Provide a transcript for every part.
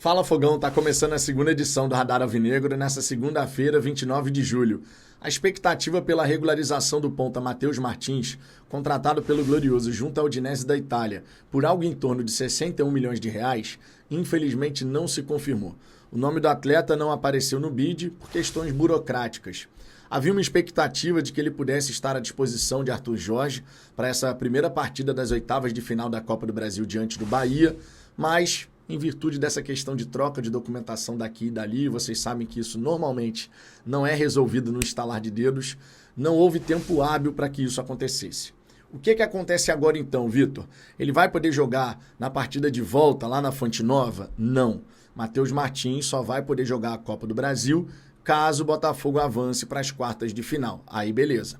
Fala Fogão, tá começando a segunda edição do Radar Alvinegro nessa segunda-feira, 29 de julho. A expectativa pela regularização do ponta Matheus Martins, contratado pelo Glorioso junto à Udinese da Itália, por algo em torno de 61 milhões de reais, infelizmente não se confirmou. O nome do atleta não apareceu no bid por questões burocráticas. Havia uma expectativa de que ele pudesse estar à disposição de Arthur Jorge para essa primeira partida das oitavas de final da Copa do Brasil diante do Bahia, mas em virtude dessa questão de troca de documentação daqui e dali, vocês sabem que isso normalmente não é resolvido no estalar de dedos, não houve tempo hábil para que isso acontecesse. O que acontece agora então, Vitor? Ele vai poder jogar na partida de volta lá na Fonte Nova? Não. Matheus Martins só vai poder jogar a Copa do Brasil caso o Botafogo avance para as quartas de final. Aí beleza.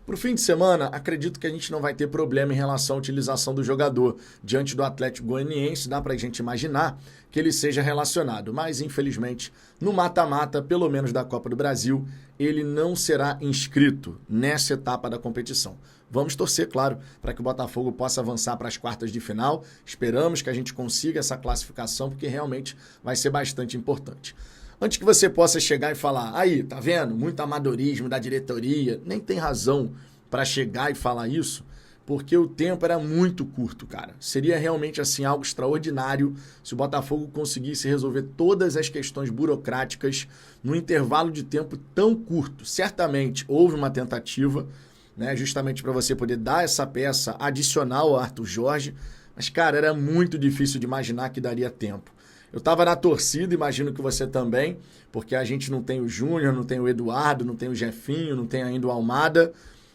Para o fim de semana, acredito que a gente não vai ter problema em relação à utilização do jogador. Diante do Atlético Goianiense, dá para a gente imaginar que ele seja relacionado. Mas, infelizmente, no mata-mata, pelo menos da Copa do Brasil, ele não será inscrito nessa etapa da competição. Vamos torcer, claro, para que o Botafogo possa avançar para as quartas de final. Esperamos que a gente consiga essa classificação, porque realmente vai ser bastante importante. Antes que você possa chegar e falar, aí, tá vendo? Muito amadorismo da diretoria. Nem tem razão para chegar e falar isso, porque o tempo era muito curto, cara. Seria realmente, assim, algo extraordinário se o Botafogo conseguisse resolver todas as questões burocráticas num intervalo de tempo tão curto. Certamente houve uma tentativa, né, justamente para você poder dar essa peça adicional ao Arthur Jorge, mas, cara, era muito difícil de imaginar que daria tempo. Eu estava na torcida, imagino que você também, porque a gente não tem o Júnior, não tem o Eduardo, não tem o Jefinho, não tem ainda o Almada,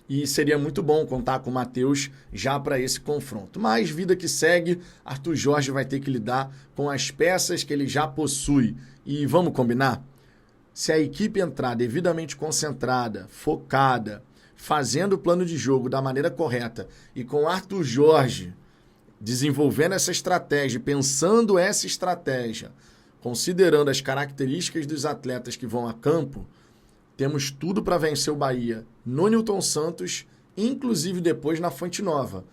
e seria muito bom contar com o Matheus já para esse confronto. Mas vida que segue, Arthur Jorge vai ter que lidar com as peças que ele já possui. E vamos combinar? Se a equipe entrar devidamente concentrada, focada, fazendo o plano de jogo da maneira correta e com Arthur Jorge desenvolvendo essa estratégia, pensando essa estratégia, considerando as características dos atletas que vão a campo, temos tudo para vencer o Bahia no Newton Santos, inclusive depois na Fonte Nova.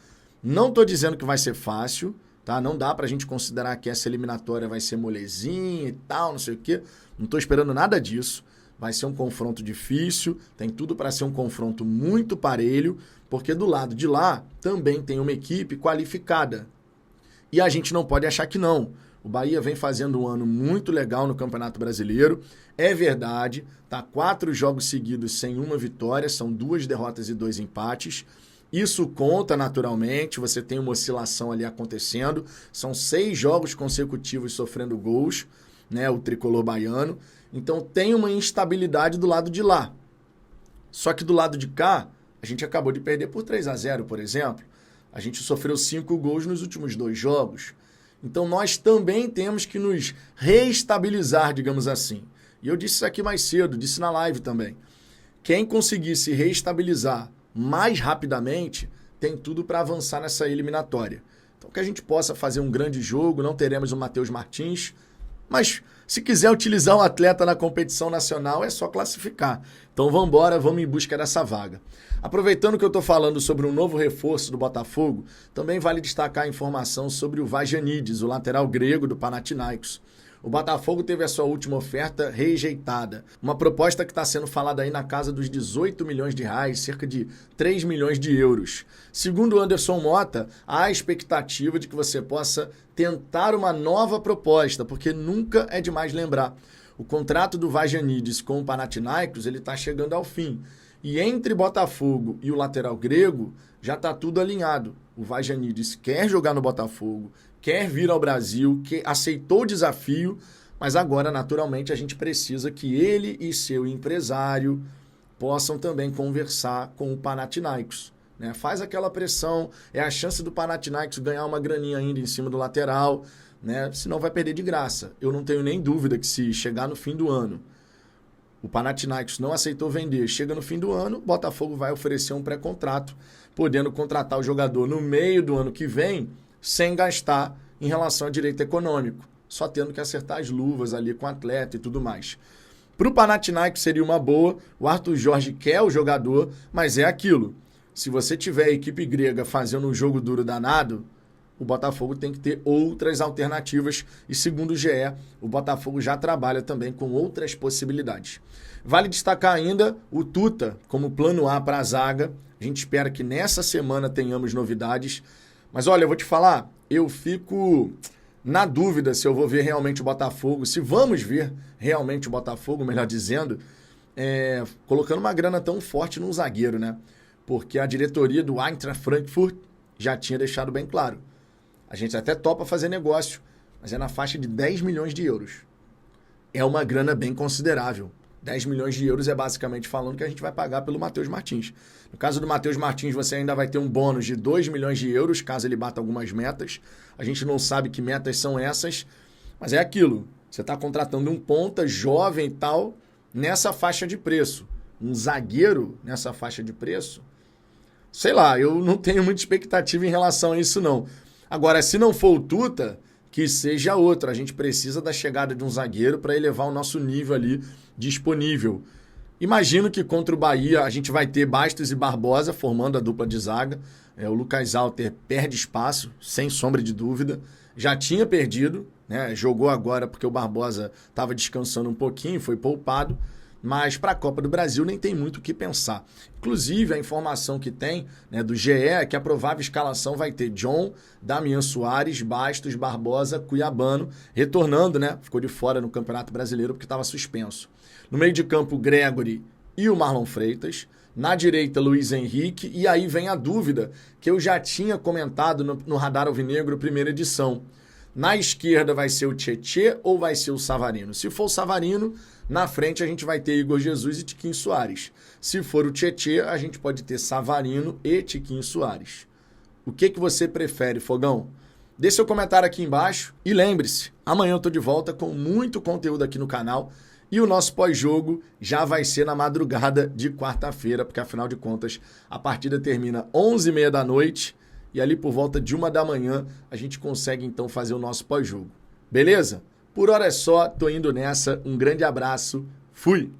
Não estou dizendo que vai ser fácil, tá? Não dá para a gente considerar que essa eliminatória vai ser molezinha e tal, não sei o quê. Não estou esperando nada disso. Vai ser um confronto difícil, tem tudo para ser um confronto muito parelho, porque do lado de lá também tem uma equipe qualificada. E a gente não pode achar que não. O Bahia vem fazendo um ano muito legal no Campeonato Brasileiro. É verdade, tá 4 jogos seguidos sem uma vitória, são 2 derrotas e 2 empates. Isso conta naturalmente, você tem uma oscilação ali acontecendo. São 6 jogos consecutivos sofrendo gols, né, o tricolor baiano. Então tem uma instabilidade do lado de lá. Só que do lado de cá, a gente acabou de perder por 3-0, por exemplo. A gente sofreu 5 gols nos últimos 2 jogos. Então nós também temos que nos reestabilizar, digamos assim. E eu disse isso aqui mais cedo, disse na live também. Quem conseguir se reestabilizar mais rapidamente tem tudo para avançar nessa eliminatória. Então que a gente possa fazer um grande jogo, não teremos o Matheus Martins, mas se quiser utilizar um atleta na competição nacional, é só classificar. Então vamos embora, vamos em busca dessa vaga. Aproveitando que eu estou falando sobre um novo reforço do Botafogo, também vale destacar a informação sobre o Vazanides, o lateral grego do Panathinaikos. O Botafogo teve a sua última oferta rejeitada. Uma proposta que está sendo falada aí na casa dos 18 milhões de reais, cerca de 3 milhões de euros. Segundo Anderson Mota, há a expectativa de que você possa tentar uma nova proposta, porque nunca é demais lembrar. O contrato do Vazanides com o Panathinaikos está chegando ao fim. E entre Botafogo e o lateral grego, já está tudo alinhado. O Vazanides quer jogar no Botafogo, quer vir ao Brasil, que aceitou o desafio, mas agora, naturalmente, a gente precisa que ele e seu empresário possam também conversar com o Panathinaikos. Né? Faz aquela pressão, é a chance do Panathinaikos ganhar uma graninha ainda em cima do lateral, né? Senão vai perder de graça. Eu não tenho nem dúvida que se chegar no fim do ano, o Panathinaikos não aceitou vender, chega no fim do ano, o Botafogo vai oferecer um pré-contrato, podendo contratar o jogador no meio do ano que vem, sem gastar em relação a direito econômico, só tendo que acertar as luvas ali com o atleta e tudo mais. Para o Panathinaikos seria uma boa, o Arthur Jorge quer o jogador, mas é aquilo. Se você tiver a equipe grega fazendo um jogo duro danado, o Botafogo tem que ter outras alternativas e, segundo o GE, o Botafogo já trabalha também com outras possibilidades. Vale destacar ainda o Tuta como plano A para a zaga. A gente espera que nessa semana tenhamos novidades. Mas olha, eu vou te falar, eu fico na dúvida se eu vou ver realmente o Botafogo, se vamos ver realmente o Botafogo, melhor dizendo, colocando uma grana tão forte num zagueiro, né? Porque a diretoria do Eintracht Frankfurt já tinha deixado bem claro. A gente até topa fazer negócio, mas é na faixa de 10 milhões de euros. É uma grana bem considerável. 10 milhões de euros é basicamente falando que a gente vai pagar pelo Matheus Martins. No caso do Matheus Martins, você ainda vai ter um bônus de 2 milhões de euros, caso ele bata algumas metas. A gente não sabe que metas são essas, mas é aquilo. Você está contratando um ponta jovem e tal, nessa faixa de preço. Um zagueiro nessa faixa de preço. Sei lá, eu não tenho muita expectativa em relação a isso, não. Agora, se não for o Tuta, que seja outro. A gente precisa da chegada de um zagueiro para elevar o nosso nível ali disponível. Imagino que contra o Bahia a gente vai ter Bastos e Barbosa formando a dupla de zaga. O Lucas Alter perde espaço, sem sombra de dúvida. Já tinha perdido, né? Jogou agora porque o Barbosa estava descansando um pouquinho, foi poupado. Mas para a Copa do Brasil nem tem muito o que pensar. Inclusive, a informação que tem, né, do GE é que a provável escalação vai ter John, Damian Soares, Bastos, Barbosa, Cuiabano, retornando, né? Ficou de fora no Campeonato Brasileiro porque estava suspenso. No meio de campo, Gregory e o Marlon Freitas. Na direita, Luiz Henrique. E aí vem a dúvida que eu já tinha comentado no Radar Alvinegro, primeira edição. Na esquerda vai ser o Tietê ou vai ser o Savarino? Se for o Savarino, na frente a gente vai ter Igor Jesus e Tiquinho Soares. Se for o Tietê, a gente pode ter Savarino e Tiquinho Soares. O que você prefere, Fogão? Deixe seu comentário aqui embaixo e lembre-se, amanhã eu estou de volta com muito conteúdo aqui no canal e o nosso pós-jogo já vai ser na madrugada de quarta-feira, porque afinal de contas a partida termina 11h30 da noite e ali por volta de 1 da manhã a gente consegue então fazer o nosso pós-jogo. Beleza? Por hora é só, tô indo nessa. Um grande abraço. Fui!